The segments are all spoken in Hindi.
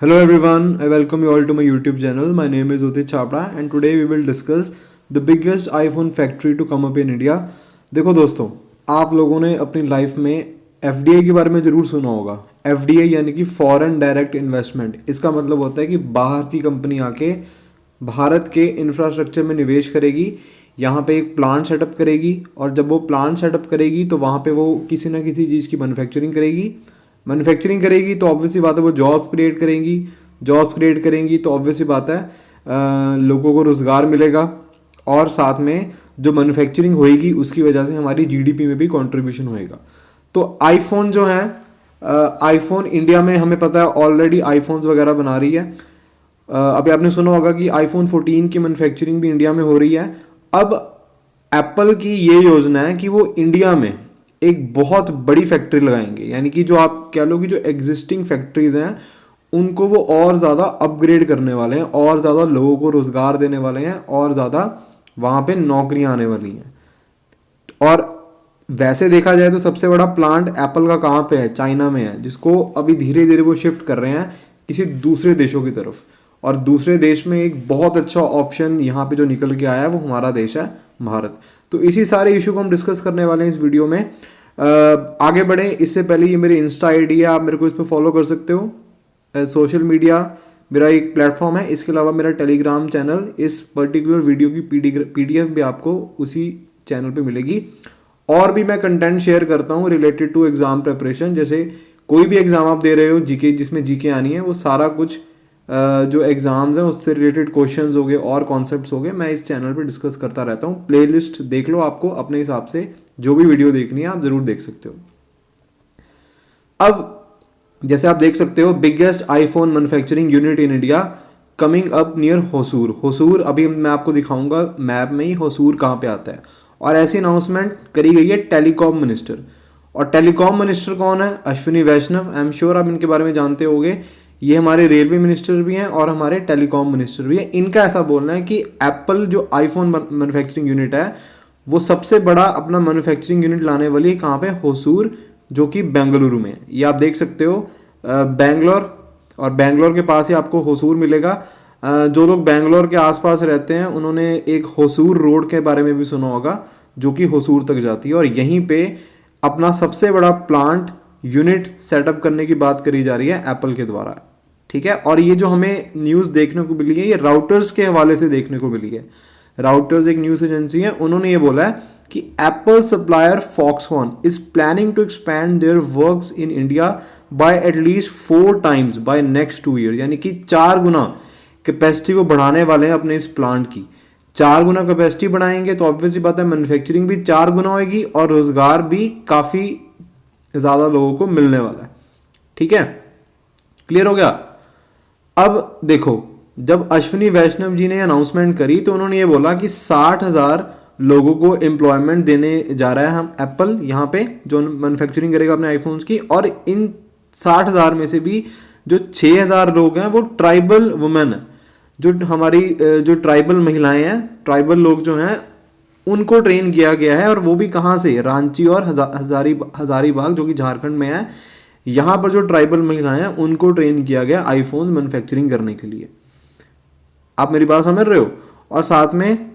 Hello everyone, I welcome you all to my YouTube channel. My name is Udit Chapra and today we will discuss the biggest iPhone factory to come up in India. देखो दोस्तों, आप लोगों ने अपनी लाइफ में एफडीआई के बारे में ज़रूर सुना होगा। एफडीआई यानी कि फॉरेन डायरेक्ट इन्वेस्टमेंट। इसका मतलब होता है कि बाहर की कंपनी आके भारत के इंफ्रास्ट्रक्चर में निवेश करेगी, यहाँ पे एक प्लांट सेटअप करेगी और जब वो प्लांट सेटअप करेगी तो वहाँ पे वो किसी ना किसी चीज़ की मैन्युफैक्चरिंग करेगी तो ऑब्वियसली बात है वो जॉब क्रिएट करेंगी तो ऑब्वियसली बात है लोगों को रोज़गार मिलेगा और साथ में जो मैन्युफैक्चरिंग होएगी उसकी वजह से हमारी जीडीपी में भी कंट्रीब्यूशन होएगा। तो आईफोन जो है, आईफोन इंडिया में हमें पता है ऑलरेडी आईफोन्स वगैरह बना रही है। अभी आपने सुना होगा कि आईफोन 14 की मैन्युफैक्चरिंग भी इंडिया में हो रही है। अब एप्पल की ये योजना है कि वो इंडिया में एक बहुत बड़ी फैक्ट्री लगाएंगे, यानी कि जो आप कह लो कि जो एग्जिस्टिंग फैक्ट्रीज हैं उनको वो और ज़्यादा अपग्रेड करने वाले हैं, और ज़्यादा लोगों को रोज़गार देने वाले हैं, और ज़्यादा वहाँ पे नौकरियाँ आने वाली हैं। और वैसे देखा जाए तो सबसे बड़ा प्लांट एप्पल का कहाँ पे है? चाइना में है, जिसको अभी धीरे धीरे वो शिफ्ट कर रहे हैं किसी दूसरे देशों की तरफ। और दूसरे देश में एक बहुत अच्छा ऑप्शन यहाँ पे जो निकल के आया है वो हमारा देश है भारत। तो इसी सारे इशू को हम डिस्कस करने वाले हैं इस वीडियो में। आगे बढ़े इससे पहले ये मेरी इंस्टा आईडी है, आप मेरे को इस पर फॉलो कर सकते हो। सोशल मीडिया मेरा एक प्लेटफॉर्म है, इसके अलावा मेरा टेलीग्राम चैनल, इस पर्टिकुलर वीडियो की पीडीएफ भी आपको उसी चैनल पे मिलेगी। और भी मैं कंटेंट शेयर करता हूँ रिलेटेड टू एग्जाम प्रिपरेशन, जैसे कोई भी एग्जाम आप दे रहे हो जीके, जिसमें जीके आनी है, वो सारा कुछ जो एग्जाम्स हैं उससे रिलेटेड क्वेश्चंस हो गए और कॉन्सेप्ट्स हो गए, मैं इस चैनल पे डिस्कस करता रहता हूँ। प्लेलिस्ट देख लो, आपको अपने हिसाब से जो भी वीडियो देखनी है आप जरूर देख सकते हो। अब जैसे आप देख सकते हो, biggest iPhone manufacturing unit in India coming up near Hosur. अभी मैं आपको दिखाऊंगा मैप में ही होसूर कहाँ पे आता है। और ऐसी अनाउंसमेंट करी गई है टेलीकॉम मिनिस्टर। और टेलीकॉम मिनिस्टर कौन है? अश्विनी वैष्णव। आई एम श्योर आप इनके बारे में जानते होंगे। ये हमारे रेलवे मिनिस्टर भी हैं और हमारे टेलीकॉम मिनिस्टर भी हैं। इनका ऐसा बोलना है कि एप्पल जो आईफोन मैन्युफैक्चरिंग यूनिट है वो सबसे बड़ा अपना मैन्युफैक्चरिंग यूनिट लाने वाली है कहाँ पे? होसूर, जो कि बेंगलुरु में। ये आप देख सकते हो बेंगलोर, और बेंगलोर के पास ही आपको होसूर मिलेगा। जो लोग बेंगलोर के आसपास रहते हैं उन्होंने एक होसूर रोड के बारे में भी सुना होगा, जो कि होसूर तक जाती है। और यहीं पे अपना सबसे बड़ा प्लांट यूनिट सेटअप करने की बात करी जा रही है एप्पल के द्वारा, ठीक है। और ये जो हमें न्यूज़ देखने को मिली है ये राउटर्स के हवाले से देखने को मिली है। राउटर्स एक न्यूज़ एजेंसी है, उन्होंने ये बोला है कि Apple supplier Foxconn is planning to expand their works in India by at least 4 times by next 2 years, यानी कि 4 गुना कैपेसिटी वो बढ़ाने वाले हैं अपने इस प्लांट की। 4 गुना कैपेसिटी बढ़ाएंगे तो ऑब्वियसली बात है मैन्युफैक्चरिंग भी 4 गुना होगी और रोजगार भी काफ़ी ज़्यादा लोगों को मिलने वाला है, ठीक है। क्लियर हो गया? अब देखो, जब अश्विनी वैष्णव जी ने अनाउंसमेंट करी तो उन्होंने ये बोला कि 60,000 लोगों को एम्प्लॉयमेंट देने जा रहा है हम एप्पल यहाँ पे, जो मैन्युफैक्चरिंग करेगा अपने आईफोन्स की। और इन 60,000 में से भी जो 6,000 लोग हैं वो ट्राइबल वुमेन है, जो हमारी जो ट्राइबल महिलाएं हैं, ट्राइबल लोग जो हैं उनको ट्रेन किया गया है। और वो भी कहाँ से? रांची और हजारीबाग, जो कि झारखंड में है। यहाँ पर जो ट्राइबल महिलाएं हैं उनको ट्रेन किया गया आईफोन मैन्युफैक्चरिंग करने के लिए। आप मेरी बात समझ रहे हो? और साथ में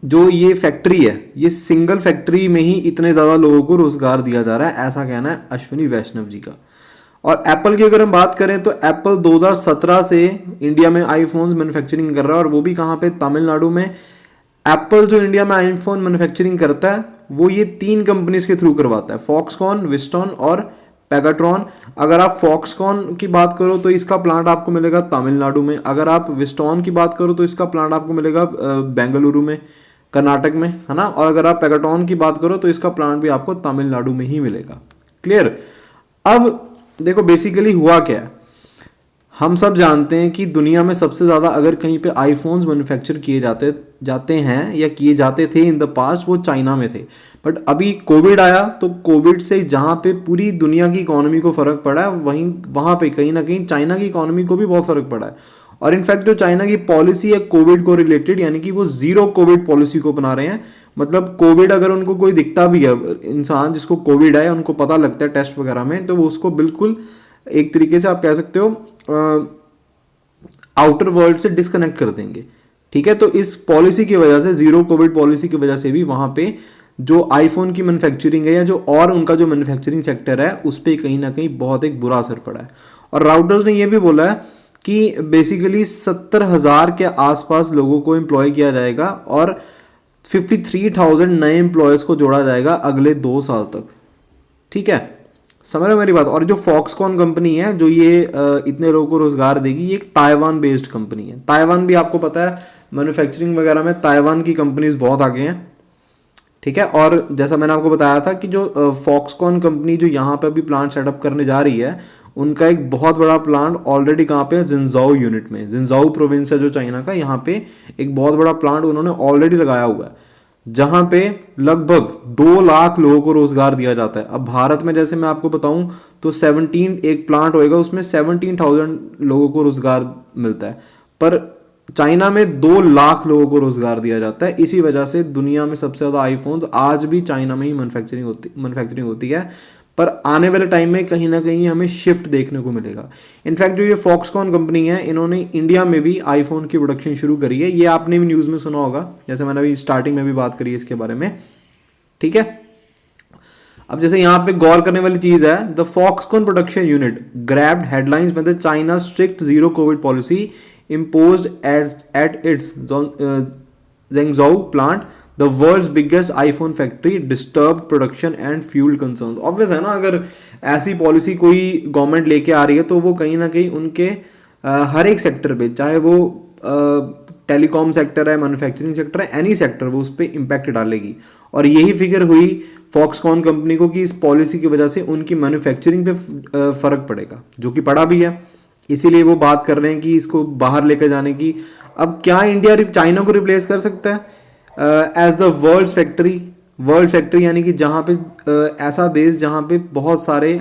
जो ये फैक्ट्री है, ये सिंगल फैक्ट्री में ही इतने ज़्यादा लोगों को रोजगार दिया जा रहा है, ऐसा कहना है अश्विनी वैष्णव जी का। और एप्पल की अगर हम बात करें तो एप्पल 2017 से इंडिया में आईफोन्स मैन्युफैक्चरिंग कर रहा है, और वो भी कहाँ पे? तमिलनाडु में। एप्पल जो इंडिया में आईफोन मैन्युफैक्चरिंग करता है वो ये 3 कंपनीज के थ्रू करवाता है, फॉक्सकॉन, विस्टॉन और पेगाट्रॉन। अगर आप फॉक्सकॉन की बात करो तो इसका प्लांट आपको मिलेगा तमिलनाडु में। अगर आप विस्टॉन की बात करो तो इसका प्लांट आपको मिलेगा बेंगलुरु में, कर्नाटक में, है ना। और अगर आप पेगाट्रॉन की बात करो तो इसका प्लांट भी आपको तमिलनाडु में ही मिलेगा। क्लियर? अब देखो बेसिकली हुआ क्या है, हम सब जानते हैं कि दुनिया में सबसे ज़्यादा अगर कहीं पे आईफोन्स मैन्युफैक्चर किए जाते हैं या किए जाते थे इन द पास्ट, वो चाइना में थे। बट अभी कोविड आया तो कोविड से जहाँ पे पूरी दुनिया की इकोनॉमी को फ़र्क पड़ा है, वहाँ पे कहीं ना कहीं चाइना की इकोनॉमी को भी बहुत फ़र्क पड़ा है। और इनफैक्ट जो चाइना की पॉलिसी है कोविड को रिलेटेड, यानी कि वो जीरो कोविड पॉलिसी को बना रहे हैं। मतलब कोविड अगर उनको कोई दिखता भी है, इंसान जिसको कोविड है उनको पता लगता है टेस्ट वगैरह में, तो वो उसको बिल्कुल एक तरीके से आप कह सकते हो आउटर वर्ल्ड से डिस्कनेक्ट कर देंगे। ठीक है, तो इस पॉलिसी की वजह से, जीरो कोविड पॉलिसी की वजह से भी वहां पे जो आईफोन की मैन्युफैक्चरिंग है या जो और उनका जो मैन्युफैक्चरिंग सेक्टर है उस पर कहीं ना कहीं बहुत एक बुरा असर पड़ा है। और राउटर्स ने यह भी बोला है कि बेसिकली 70,000 के आसपास लोगों को एम्प्लॉय किया जाएगा और 53,000 नए एम्प्लॉयज़ को जोड़ा जाएगा अगले 2 साल तक। ठीक है, समझ रहे हो मेरी बात। और जो फॉक्सकॉन कंपनी है जो ये इतने लोगों को रोजगार देगी, ये एक ताइवान बेस्ड कंपनी है। ताइवान भी आपको पता है मैन्युफैक्चरिंग वगैरह में ताइवान की कंपनीज बहुत आगे हैं। ठीक है, और जैसा मैंने आपको बताया था कि जो फॉक्सकॉन कंपनी जो यहाँ पे अभी प्लांट सेटअप करने जा रही है, उनका एक बहुत बड़ा प्लांट ऑलरेडी कहाँ पे है, जिनजाओ यूनिट में। जिनजाओ प्रोविंस है जो चाइना का, यहाँ पे एक बहुत बड़ा प्लांट उन्होंने ऑलरेडी लगाया हुआ है, जहां पे लगभग 2 लाख लोगों को रोजगार दिया जाता है। अब भारत में जैसे मैं आपको बताऊं तो 17 एक प्लांट होएगा, उसमें 17,000 लोगों को रोजगार मिलता है, पर चाइना में 2 लाख लोगों को रोजगार दिया जाता है। इसी वजह से दुनिया में सबसे ज्यादा आईफोन्स आज भी चाइना में ही मैन्युफैक्चरिंग होती है। पर आने वाले टाइम में कहीं ना कहीं हमें शिफ्ट देखने को मिलेगा। इनफैक्ट जो ये फॉक्सकॉन कंपनी है, इन्होंने इंडिया में भी आईफोन की प्रोडक्शन शुरू करी है। ये आपने भी न्यूज़ में सुना होगा, जैसे मैंने अभी स्टार्टिंग में भी बात करी है इसके बारे में। ठीक है, अब जैसे यहाँ पे गौर करने वाली चीज है, the Foxconn production unit grabbed headlines में the China strict zero Covid policy imposed at its Zhengzhou plant, the world's biggest iPhone factory, disturbed production and fueled concerns। Obvious है ना, अगर ऐसी पॉलिसी कोई गवर्नमेंट लेके आ रही है तो वो कहीं ना कहीं उनके हर एक सेक्टर पे, चाहे वो टेलीकॉम सेक्टर है, मैन्युफैक्चरिंग सेक्टर है, एनी सेक्टर, वो उस पर इम्पैक्ट डालेगी। और यही फिक्र हुई फॉक्सकॉन कंपनी को कि इस पॉलिसी की वजह से उनकी मैन्युफैक्चरिंग पे फर्क पड़ेगा, जो कि पड़ा भी है। इसीलिए वो बात कर रहे हैं कि इसको बाहर लेकर जाने की। अब क्या इंडिया चाइना को रिप्लेस कर सकता है एज द वर्ल्ड फैक्ट्री, यानी कि जहाँ पे ऐसा देश जहाँ पे बहुत सारे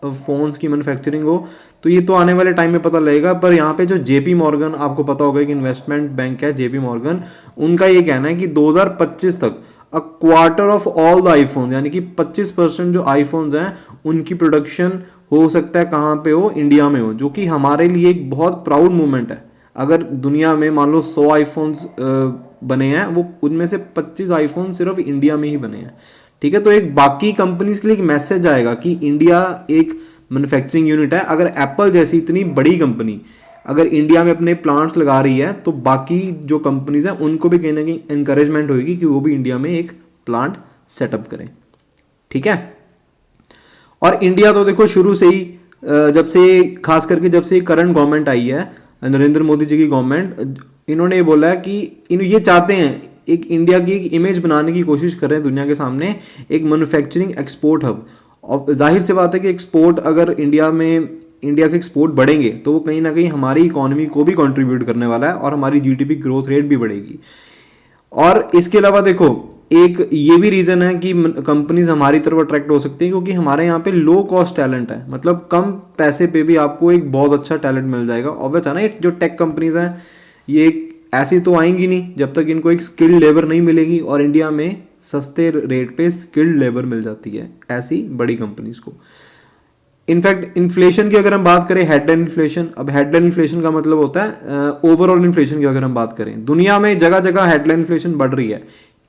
फोन्स की मैन्युफैक्चरिंग हो, तो ये तो आने वाले टाइम में पता लगेगा। पर यहाँ पे जो जेपी मॉर्गन, आपको पता होगा कि इन्वेस्टमेंट बैंक है जेपी मॉर्गन, उनका ये कहना है कि 2025 तक a quarter of all the iPhone, यानी कि 25% जो आईफोन्स हैं उनकी प्रोडक्शन हो सकता है कहाँ पे हो, इंडिया में हो, जो कि हमारे लिए एक बहुत प्राउड मोमेंट है। अगर दुनिया में मान लो 100 आईफोन्स बने हैं, वो उनमें से 25 आईफोन सिर्फ इंडिया में ही बने हैं। ठीक है, तो एक बाकी कंपनीज के लिए एक मैसेज आएगा कि इंडिया एक मैन्युफैक्चरिंग यूनिट है। अगर एप्पल जैसी इतनी बड़ी कंपनी अगर इंडिया में अपने प्लांट्स लगा रही है, तो बाकी जो कंपनीज हैं उनको भी कहीं ना कहीं एनकरेजमेंट होगी कि वो भी इंडिया में एक प्लांट सेटअप करें। ठीक है, और इंडिया तो देखो शुरू से ही जब से, खास करके जब से करंट गवर्नमेंट आई है, नरेंद्र मोदी जी की गवर्नमेंट, इन्होंने ये बोला है कि ये चाहते हैं एक इंडिया की एक इमेज बनाने की कोशिश कर रहे हैं दुनिया के सामने, एक मैन्युफैक्चरिंग एक्सपोर्ट हब। और जाहिर सी बात है कि एक्सपोर्ट, अगर इंडिया से एक्सपोर्ट बढ़ेंगे तो वो कहीं ना कहीं हमारी इकोनॉमी को भी कंट्रीब्यूट करने वाला है और हमारी जीडीपी ग्रोथ रेट भी बढ़ेगी। और इसके अलावा देखो एक ये भी रीज़न है कि कंपनीज हमारी तरफ अट्रैक्ट हो सकती है, क्योंकि हमारे यहाँ पे लो कॉस्ट टैलेंट है, मतलब कम पैसे पे भी आपको एक बहुत अच्छा टैलेंट मिल जाएगा। ऑब्वियस है ना, ये जो टेक कंपनीज हैं ये ऐसी तो आएंगी नहीं जब तक इनको एक स्किल्ड लेबर नहीं मिलेगी, और इंडिया में सस्ते रेट पे स्किल्ड लेबर मिल जाती है ऐसी बड़ी कंपनीज को। इनफैक्ट इन्फ्लेशन की अगर हम बात करें, हेडलाइन इन्फ्लेशन, अब हेडलाइन इन्फ्लेशन का मतलब होता है ओवरऑल इन्फ्लेशन की अगर हम बात करें, दुनिया में जगह जगह हेडलाइन इन्फ्लेशन बढ़ रही है,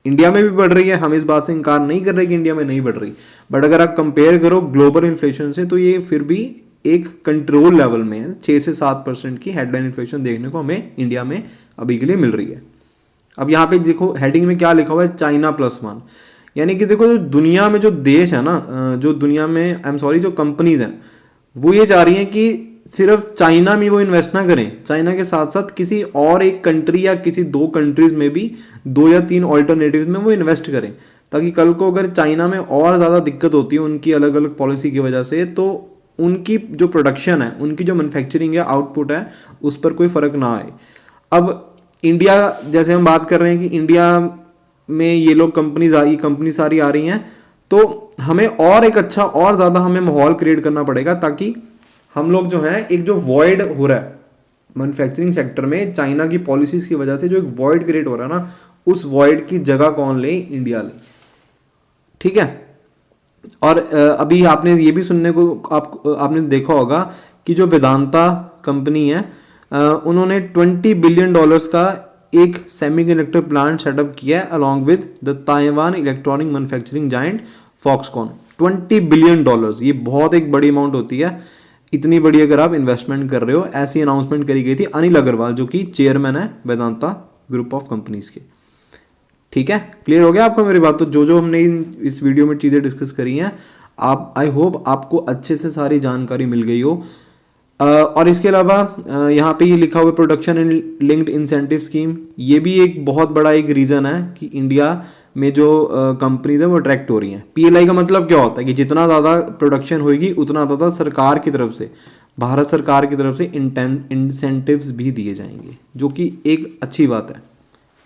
इंडिया में भी बढ़ रही है। हम इस बात से इनकार नहीं कर रहे कि इंडिया में नहीं बढ़ रही, बट अगर आप कंपेयर करो ग्लोबल इन्फ्लेशन से तो ये फिर भी एक कंट्रोल लेवल में है। 6 से 7% की हेडलाइन इन्फ्लेशन देखने को हमें इंडिया में अभी के लिए मिल रही है। अब यहाँ पे देखो हेडिंग में क्या लिखा हुआ है, चाइना +1, यानी कि देखो जो दुनिया में जो देश है ना, जो दुनिया में जो कंपनीज हैं, वो ये चाह रही हैं कि सिर्फ चाइना में वो इन्वेस्ट ना करें, चाइना के साथ साथ किसी और एक कंट्री या किसी 2 कंट्रीज में भी, 2 या 3 ऑल्टरनेटिव्स में वो इन्वेस्ट करें, ताकि कल को अगर चाइना में और ज़्यादा दिक्कत होती है उनकी अलग अलग पॉलिसी की वजह से, तो उनकी जो प्रोडक्शन है, उनकी जो मैन्युफैक्चरिंग है, आउटपुट है, उस पर कोई फ़र्क ना आए। अब इंडिया, जैसे हम बात कर रहे हैं कि इंडिया में ये लोग कंपनी सारी आ रही हैं, तो हमें और एक अच्छा और ज़्यादा हमें माहौल क्रिएट करना पड़ेगा, ताकि हम लोग जो हैं, एक जो वॉइड हो रहा है मैन्युफैक्चरिंग सेक्टर में चाइना की पॉलिसीज़ की वजह से, जो एक वॉइड क्रिएट हो रहा है ना, उस वॉइड की जगह कौन ले, इंडिया ले। ठीक है, और अभी आपने ये भी सुनने को आपने देखा होगा कि जो वेदांता कंपनी है उन्होंने $20 बिलियन का एक सेमीकंडक्टर प्लांट सेटअप किया है along with the Taiwan electronic manufacturing giant Foxconn. $20 billion, ये बहुत एक बड़ी अमाउंट होती है। इतनी बड़ी अगर आप इन्वेस्टमेंट कर रहे हो, ऐसी अनाउंसमेंट करी गई थी अनिल अग्रवाल जो कि चेयरमैन है वेदांता ग्रुप ऑफ कंपनीज के। ठीक है, क्लियर हो गया आपको मेरी बात? तो जो हमने इस वीडियो में चीज़ें डिस्कस करी हैं, आप आई होप आपको अच्छे से सारी जानकारी मिल गई हो। और इसके अलावा यहाँ पे ये लिखा हुआ production and linked incentive scheme, ये भी एक बहुत बड़ा एक रीज़न है कि इंडिया में जो कंपनीज है वो अट्रैक्ट हो रही हैं। पीएलआई का मतलब क्या होता है कि जितना ज़्यादा प्रोडक्शन होगी उतना ज़्यादा सरकार की तरफ से, भारत सरकार की तरफ से इंसेंटिव्स भी दिए जाएंगे, जो कि एक अच्छी बात है।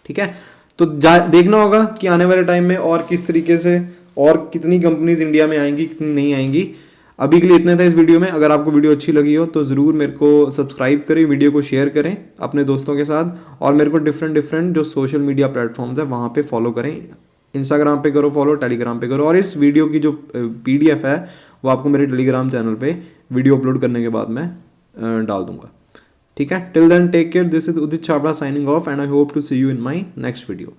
ठीक है, तो देखना होगा कि आने वाले टाइम में और किस तरीके से और कितनी कंपनीज इंडिया में आएंगी, कितनी नहीं आएंगी। अभी के लिए इतना था इस वीडियो में। अगर आपको वीडियो अच्छी लगी हो तो ज़रूर मेरे को सब्सक्राइब करें, वीडियो को शेयर करें अपने दोस्तों के साथ, और मेरे को डिफरेंट जो सोशल मीडिया प्लेटफॉर्म्स है वहाँ पे फॉलो करें। इंस्टाग्राम पे करो फॉलो, टेलीग्राम पे करो, और इस वीडियो की जो PDF है वो आपको मेरे टेलीग्राम चैनल पे वीडियो अपलोड करने के बाद मैं डाल दूंगा। ठीक है, till then take care, this is Udit Chhabra signing off, and I hope to see you in my next video.